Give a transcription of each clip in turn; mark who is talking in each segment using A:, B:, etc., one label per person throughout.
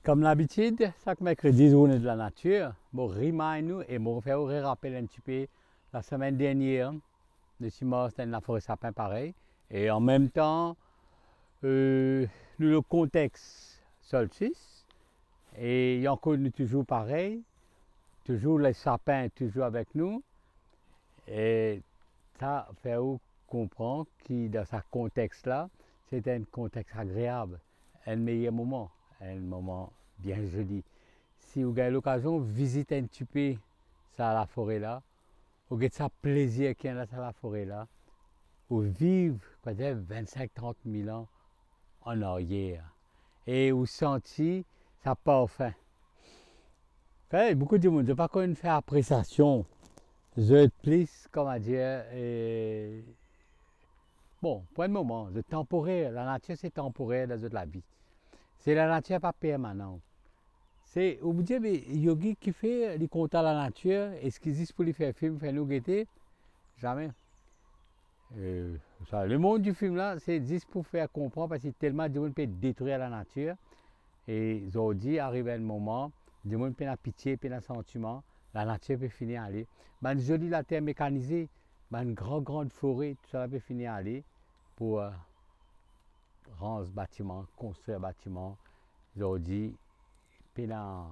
A: Comme l'habitude, chaque mercredi, journée de la nature, je remind nous et je fais rappeler un petit peu la semaine dernière, le 6 mars, c'était la forêt sapin pareil. Et en même temps, le contexte solstice. Et il y a encore toujours pareil, toujours les sapins toujours avec nous. Et ça fait comprendre que dans ce contexte-là, c'était un contexte agréable, un meilleur moment, un moment bien joli. Si vous avez l'occasion de visiter un petit peu ça, la forêt-là, vous avez ça plaisir qu'il y a dans la forêt-là, vous vivez 25-30 000 ans en arrière. Et vous sentez ça parfum. Beaucoup de monde, je ne pas qu'on fait appréciation. Je plus, comment dire, bon, pour le moment, c'est temporaire. La nature, c'est temporaire dans la vie. C'est la nature pas permanente. C'est, vous me dites, mais Yogi qui fait les comptes à la nature, est-ce qu'ils disent pour lui faire film, faire nous guetter? Jamais. Le monde du film là, c'est juste pour faire comprendre parce que tellement de monde peut détruire la nature. Et aujourd'hui, arrive un moment, du monde peut avoir pitié, peut avoir sentiment, la nature peut finir à aller. Ben, jolie la terre mécanisée, ben, une grande forêt, tout ça peut finir à aller pour rendre ce bâtiment, construire un bâtiment. Aujourd'hui, puis là,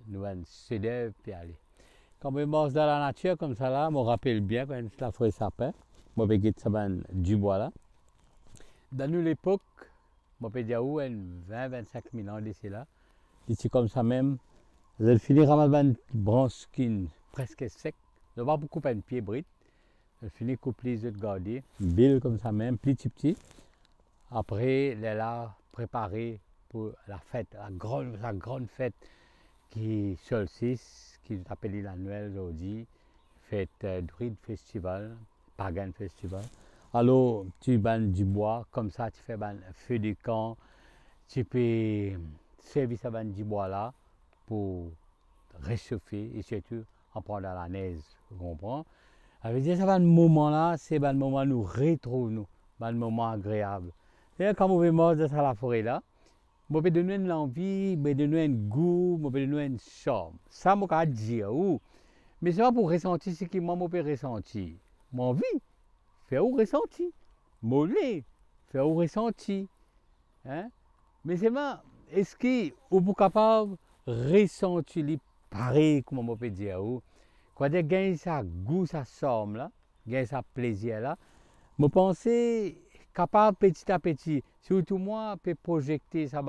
A: nous avons ce d'œuvre, puis aller. Quand je marche dans la nature comme ça, là, je me rappelle bien quand c'est la forêt sapin, je vais dire ça du bois là. Dans l'époque, je peux dire où 20-25 000 ans d'ici là. Ici comme ça même, je finis ramasser une branche qui presque sec. Je ne vais pas beaucoup couper un pied brut. Je finis couper les autres garder, bille comme ça même, petit. Après, elle est là préparée pour la fête, la grande fête qui est solstice, qui est appelée l'annuel aujourd'hui, fête druide festival, pagan festival. Alors, tu bannes du bois, comme ça, tu fais un feu de camp, tu peux servir ça du bois là pour réchauffer et surtout en prendre à la neige, vous comprenez? Ça veut dire que ce moment là, c'est un moment où nous retrouvons, un moment agréable. Et quand on marche dans la forêt là, je peux donner l'envie, je peux donner un goût, je peux donner un charme. Ça, je peux dire. Mais ce n'est pas pour ressentir ce que moi, je peux ressentir. Mon envie, faire ou ressentir. Mollet, faire ou ressentir. Hein? Mais c'est pas, est-ce que vous êtes capable de ressentir pareil, comme on peut dire. Quand vous avez ça goût, ça charme, là, gagne ça plaisir là, je pense capable petit à petit, surtout moi, je peux projeter ça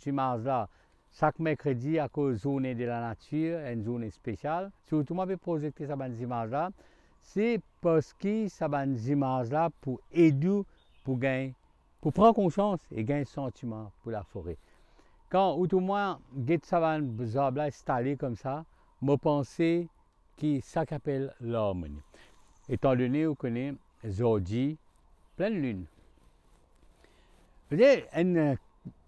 A: image là chaque mercredi à cause de la journée de la nature, une journée spéciale. Surtout moi, je peux projeter ça image là, c'est parce que ça image là pour aider, pour gagner, pour prendre conscience et gagner un sentiment pour la forêt. Quand tout le monde get ça installé comme ça, je pense que ça s'appelle l'harmonie. Étant donné qu'on connaît aujourd'hui pleine lune. Il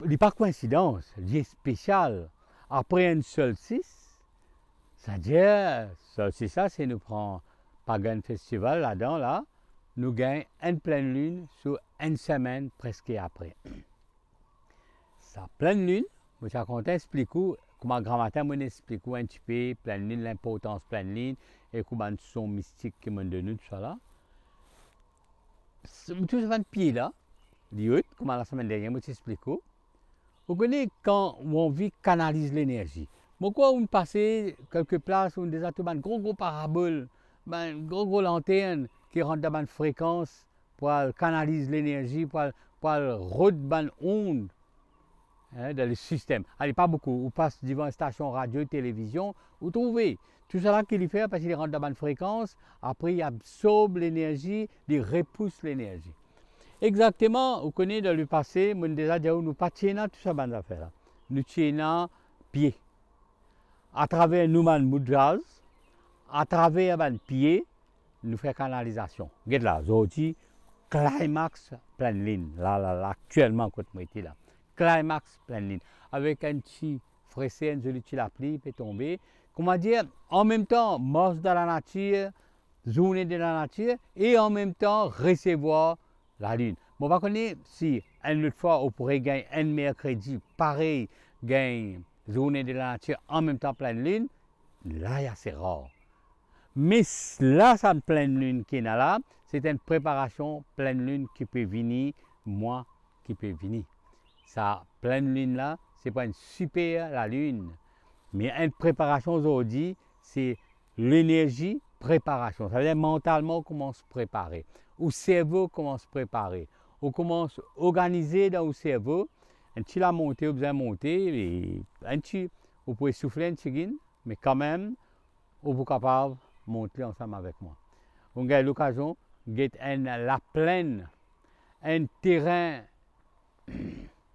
A: n'est pas coïncidence, il est spécial. Après un solstice, c'est-à-dire, solstice ça, c'est nous prend Pagan Festival là-dedans, là, nous gagnons une pleine lune sur une semaine presque après. Sa pleine lune, je vais raconter, explique comment grand matin, je explique un petit peu pleine lune, l'importance de pleine lune et comment son mystique qui m'a donné tout ça là. Tout ce pied là, comme la semaine dernière, je t'explique. Vous connaissez quand on vit canalise l'énergie. Pourquoi on passe quelques places où on a déjà une gros parabole, une gros lanterne qui rentre dans une fréquence pour canaliser l'énergie, pour rôder une onde dans le système. Allez, pas beaucoup. On passe devant une station radio, télévision, vous trouvez tout ça qu'il fait parce qu'il rentre dans une fréquence, après il absorbe l'énergie, il repousse l'énergie. Exactement, vous connaissez dans le passé, nous déjà dit nous pas tiennent tout ça bonne affaire là. Nous tiennent pied. À travers nous mudras, à travers un pied, nous faisons canalisation. Regarde là, aujourd'hui, climax pleine ligne. Là, actuellement, quand je suis là. Climax pleine ligne. Avec un petit fraissé, un joli petit appli, peut tomber. Comment dire, en même temps, marche dans la nature, journée de la nature, et en même temps, recevoir la lune. Bon, on va connaître si une autre fois, on pourrait gagner un mercredi, pareil, gagner journée de la nature en même temps pleine lune, là, c'est rare. Mais là, ça pleine lune qui est là, c'est une préparation pleine lune qui peut venir, moi, qui peut venir. Ça, pleine lune là, c'est pas une super la lune, mais une préparation aujourd'hui, c'est l'énergie préparation. Ça veut dire mentalement, on commence à préparer. Au cerveau, commence à préparer. On commence à organiser dans le cerveau. Un petit la montée, vous avez monté, et un petit, vous pouvez souffler un petit, mais quand même, vous êtes capable de monter ensemble avec moi. Vous avez l'occasion de la plaine, un terrain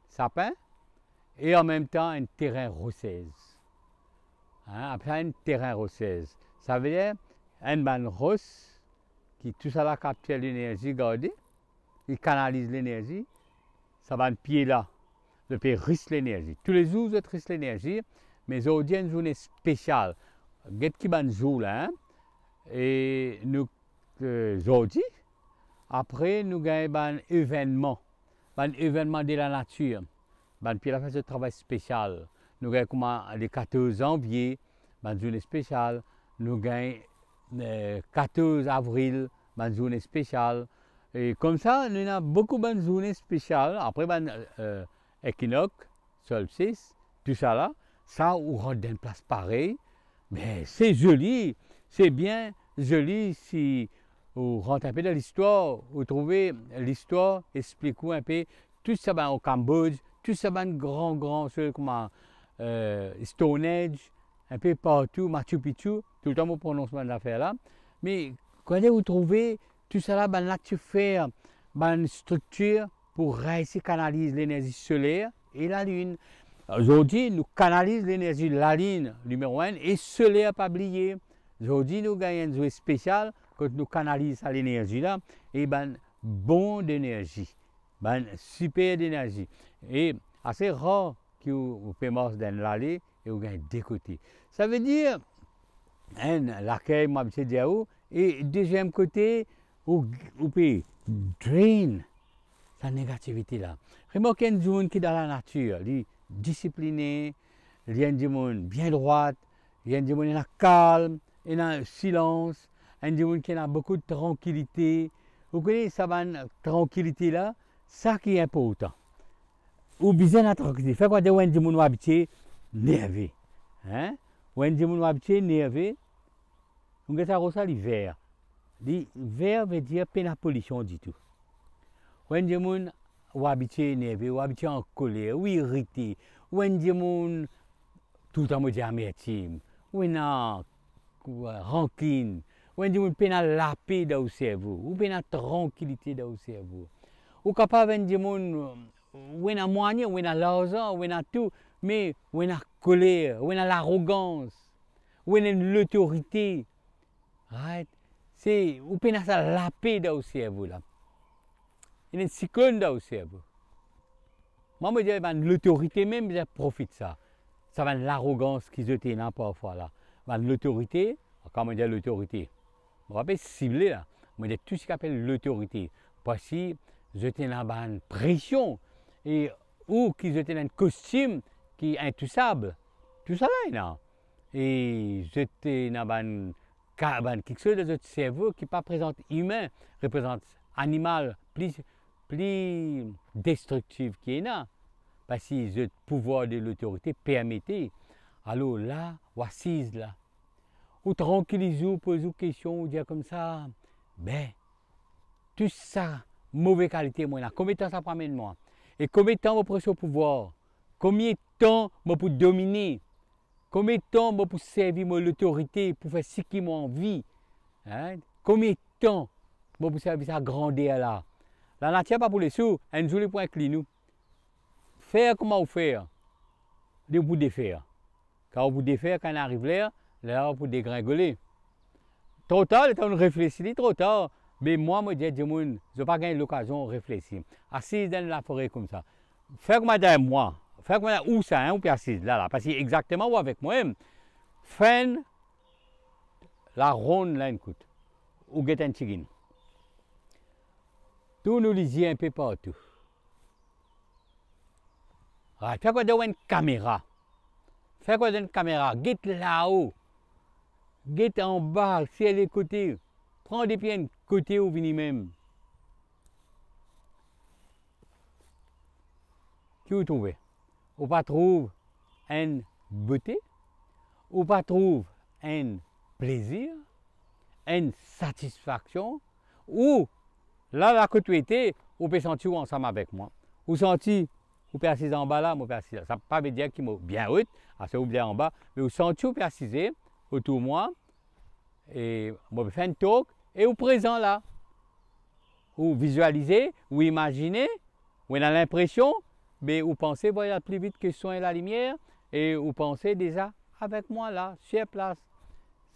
A: sapin et en même temps un terrain rocheuse. Après un terrain rocheuse, ça veut dire un ban roche qui tout ça là capte l'énergie, regardez, il canalise l'énergie, ça va un pied là, le pied risque l'énergie. Tous les jours, je risque l'énergie, mais aujourd'hui, une journée spéciale. Get qui ban jour là, et nous, aujourd'hui, après, nous avons un événement de la nature. Puis la fait ce travail spécial. Nous avons le 14 janvier, une journée spéciale. Nous avons le 14 avril, une journée spéciale. Et comme ça, nous avons beaucoup de journées spéciales. Après, équinoxe, solstice, tout ça là. Ça, on rentre dans une place pareille. Mais c'est joli, c'est bien joli si vous rentrez un peu dans l'histoire, vous trouvez l'histoire, expliquez-vous un peu tout ça au Cambodge, tout ça grand choses comme Stone Age, un peu partout, Machu Picchu, tout le temps mon prononcement de l'affaire là. Mais quand vous trouvez tout ça là, là tu fais une structure pour réussir à canaliser l'énergie solaire et la lune. Aujourd'hui, nous canalisons l'énergie de la ligne numéro 1 et solaire pas oublier. Aujourd'hui, nous gagnons une journée spéciale quand nous canalisons l'énergie là et bon d'énergie, super d'énergie. Et assez rare que vous pouvez marcher dans l'allée et vous gagnez des côtés. Ça veut dire, l'accueil, moi, je dis et deuxième côté, vous pouvez drain sa négativité là. Remarquez une zone qui est dans la nature, discipliné, il y a du monde bien droit, il y a du monde qui est calme, il y a silence, il y a du monde qui a beaucoup de tranquillité. Vous connaissez ça, tranquillité là, ça qui est important. Ou besoin de tranquillité. Fait quoi de un du monde habitué, nerveux. Hein? Ou un du monde habitué, nerveux, on a ça l'hiver. L'hiver veut dire pas la pollution du tout. Ou un du monde ou habitué énervé, ou habitué en colère, ou irrité, ou un démon tout le temps me dit amertume, ou une rancune, ou un démon peine la paix dans le cerveau, ou peine la tranquillité dans le cerveau. Ou capable un démon, ou une moyen, ou une l'argent, ou une tout, mais ou une colère, ou une l'arrogance, ou une l'autorité. Right? C'est, ou peine la paix dans le cerveau là. Il y a un cyclone dans le cerveau. Moi, je dis, l'autorité même, je profite de ça. Ça va l'arrogance qu'ils ont là parfois là. L'autorité, comment dire l'autorité? On va pas cibler là. Moi, je dis tout ce qu'on appelle l'autorité. Parce que j'étais dans une pression et ou qu'ils étaient dans un costume qui est intouchable. Tout ça là, non. Et j'étais dans quelque chose de notre cerveau qui n'est pas présente humain, représente animal, plus destructive qui est là. Parce que le pouvoir de l'autorité permettait. Alors là, ou assise là. Ou tranquillisez-vous, posez des questions, ou dire comme ça. Ben, tout ça, mauvaise qualité, moi, là. Combien de temps ça prend de moi? Et combien de temps vous prenez ce pouvoir? Combien de temps vous pour dominer? Combien de temps vous pour servir l'autorité, pour faire ce qui m'a envie? Hein? Combien de temps vous pour servir ça grandeur là? La nature pas pour les sous, un jour pour incliner nous. Faire comment vous faire? De vous défaire. Quand vous défaire, quand on arrive là, vous dégringoler. Trop tard, le temps de réfléchir, trop tard. Mais moi, je dis, je n'ai pas gagné l'occasion de réfléchir. Assise dans la forêt comme ça. Faire comme derrière moi. Faire comme où ça, hein, ou puis assise là. Parce que exactement où avec moi-même. Faire la ronde là, écoute. Ou get un chicken. Tout nous lisiez un peu partout. Fait quoi de une caméra. Fais quoi d'une caméra? Guette là-haut. Guette en bas, si elle est côté. Prends des pieds côté ou vini même. Qui vous trouvez? Ou pas trouve une beauté? Ou pas trouve un plaisir? Une satisfaction? Ou là, la côté, vous pouvez sentir ensemble avec moi. Vous sentez, vous pouvez assis en bas là, moi, assis là. Ça ne veut pas dire qu'il est bien haut, assez vous en bas, mais vous sentez, vous pouvez assis autour de moi. Et moi, je fais un talk et vous présent là. Vous visualisez, vous imaginez, vous avez l'impression, mais vous pensez voyez plus vite que le son et la lumière, et vous pensez déjà avec moi là, sur place.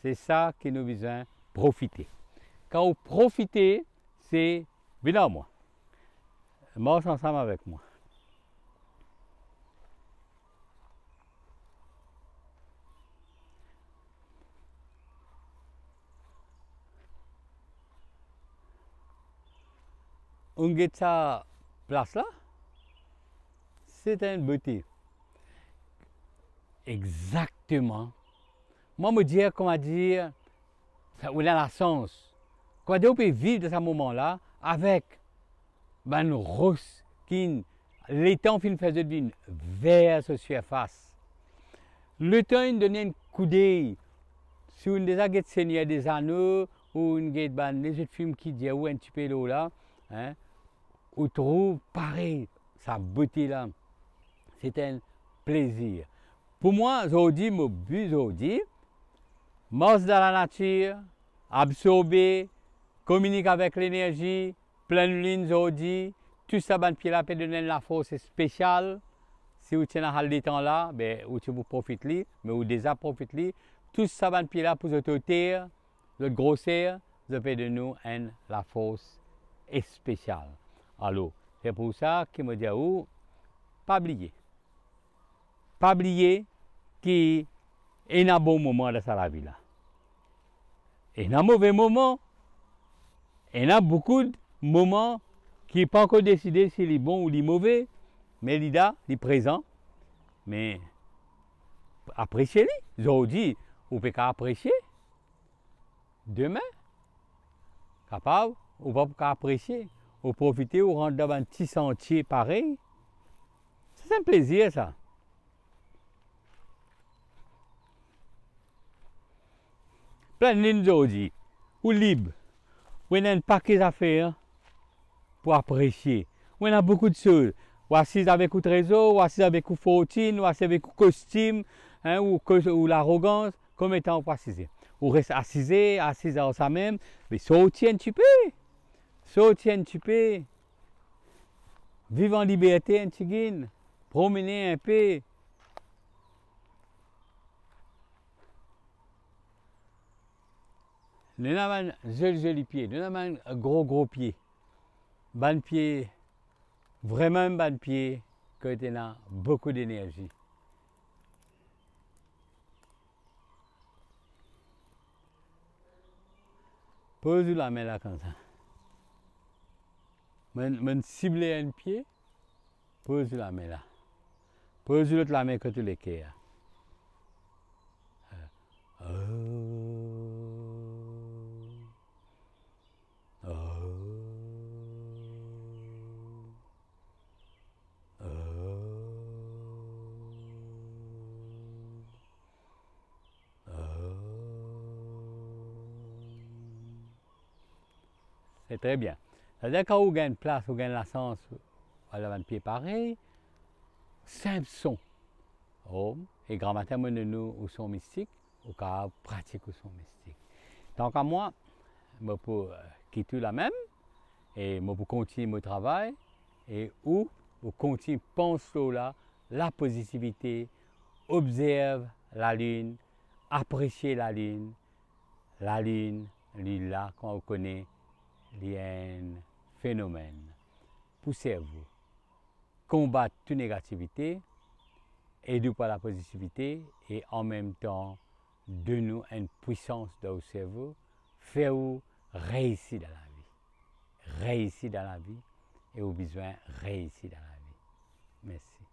A: C'est ça que nous visons profiter. Quand vous profitez, c'est venez à moi. Marche ensemble avec moi. On get sa place là, c'est une beauté. Exactement. Moi, me dire, comment dire, ça a la sens. Comment dire, on peut vivre de ce moment-là avec une rose qui, les temps fin faisait d'une vers sa surface. Le temps, il donnait un coup d'œil. Si on déjà get Seigneur des Anneaux, ou une get les autres films qui disent, ou un petit peu là, hein, on trouve pareil, sa beauté là. C'est un plaisir. Pour moi, aujourd'hui, mon but aujourd'hui, marche dans la nature, absorber, communiquer avec l'énergie, pleine ligne aujourd'hui, tout ça, ben, pied là, peut donner la force spéciale. Si vous tenez à le temps là, ben, vous profitez, mais vous déjà profitez. Tout ça, ben, pied là, pour vous terre, le grossir, vous peut de nous la force spéciale. Alors, c'est pour ça que je me dis, pas oublier. Pas oublier qu'il y a un bon moment dans la vie là. Il y a un mauvais moment. Il y a beaucoup de moments qui n'est pas encore décidé s'il est bon ou il est mauvais. Mais il est présent. Mais appréciez-les. Aujourd'hui, vous pouvez apprécier. Demain, capable, vous ne pouvez pas apprécier. Vous profitez, vous rentrez dans un petit sentier pareil. C'est un plaisir ça. Plein de lignes aujourd'hui, ou libre, où il y a un paquet d'affaires pour apprécier. Où il y a beaucoup de choses. Ou assis avec le trésor, ou assis avec la fortune, ou assis avec le costume, hein, ou l'arrogance, comme étant pour assiser. Ou reste assisé en ça même, mais sortir un petit peu. Sortir un petit peu. Vivre en liberté un petit peu. Promener un peu. Nous avons un joli pied, nous avons un gros pied. Ban pied, vraiment un ban pied, qui a beaucoup d'énergie. Pose la main là comme ça. Je cible un pied, pose la main là. Pose l'autre la main que tu les cœurs. C'est très bien. C'est-à-dire quand vous gagnez place, vous gagnez la sens, vous allez avoir un pied pareil, simple son. Oh, et grand matin, nous, au son mystique, au cas pratique au son mystique. Donc à moi, je peux quitter la même, et je peux continuer mon travail, et où je continue penser là, la positivité, observe la lune, apprécier la lune, là, quand on connaît, il y a un phénomène pour le cerveau. Combattre toute négativité, aider par la positivité et en même temps de nous une puissance dans le cerveau, faire réussir dans la vie. Réussir dans la vie et au besoin réussir dans la vie. Merci.